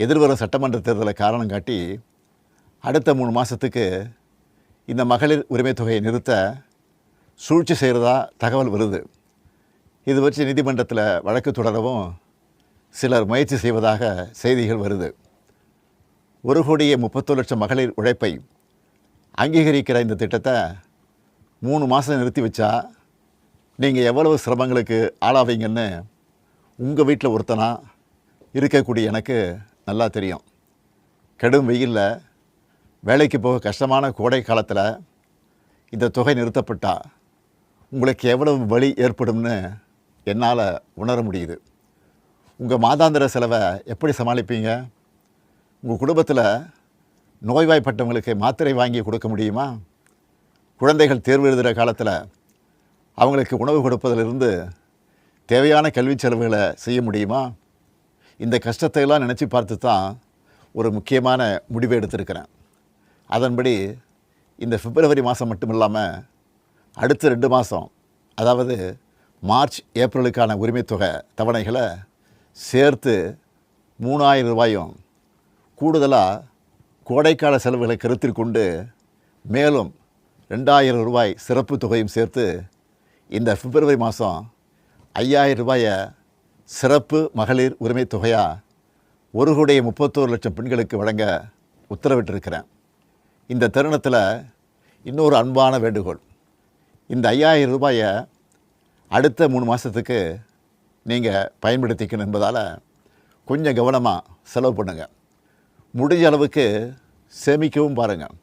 எதிர்வரும் சட்டமன்ற தேர்தலை காரணம் காட்டி அடுத்த 3 மாதத்துக்கு இந்த மகளிர் உரிமை தொகையை நிறுத்த சூழ்ச்சி செய்கிறதா தகவல் வருது. இது வச்சு நீதிமன்றத்தில் வழக்கு தொடரவும் சிலர் முயற்சி செய்வதாக செய்திகள் வருது. 1,31,00,000 மகளிர் உழைப்பை அங்கீகரிக்கிற இந்த திட்டத்தை 3 மாதம் நிறுத்தி வச்சா நீங்கள் எவ்வளவு சிரமங்களுக்கு ஆளாவீங்கன்னு உங்கள் வீட்டில் ஒருத்தனா இருக்கக்கூடிய எனக்கு நல்லா தெரியும். கடும் வெயிலில் வேலைக்கு போக கஷ்டமான கோடை காலத்தில் இந்த தொகை நிறுத்தப்பட்டால் உங்களுக்கு எவ்வளவு வலி ஏற்படும்னு என்னால் உணர முடியுது. உங்கள் மாதாந்திர செலவை எப்படி சமாளிப்பீங்க? உங்கள் குடும்பத்தில் நோய்வாய்ப்பட்டவங்களுக்கு மாத்திரை வாங்கி கொடுக்க முடியுமா? குழந்தைகள் தேர்வு எழுதுகிற காலத்தில் அவங்களுக்கு உணவு கொடுப்பதிலிருந்து தேவையான கல்வி செலவுகளை செய்ய முடியுமா? இந்த கஷ்டத்தையெல்லாம் நினச்சி பார்த்து தான் ஒரு முக்கியமான முடிவை எடுத்திருக்கிறேன். அதன்படி இந்த பிப்ரவரி மாதம் மட்டும் இல்லாமல் அடுத்த 2 மாதம், அதாவது மார்ச் ஏப்ரலுக்கான உரிமைத்தொகை தவணைகளை சேர்த்து 3,000 ரூபாயும் கூடுதலாக கோடைக்கால செலவுகளை கருத்தில் கொண்டு மேலும் 2,000 ரூபாய் சிறப்பு தொகையும் சேர்த்து இந்த பிப்ரவரி மாதம் 5,000 ரூபாயை சிறப்பு மகளிர் உரிமை தொகையாக 1,31,00,000 பெண்களுக்கு வழங்க உத்தரவிட்டிருக்கிறேன். இந்த தருணத்தில் இன்னொரு அன்பான வேண்டுகோள். இந்த 5,000 ரூபாயை அடுத்த 3 மாதத்துக்கு நீங்கள் பயன்படுத்திக்கணும் என்பதால் கொஞ்சம் கவனமாக செலவு பண்ணுங்கள். முடிஞ்ச அளவுக்கு சேமிக்கவும் பாருங்கள்.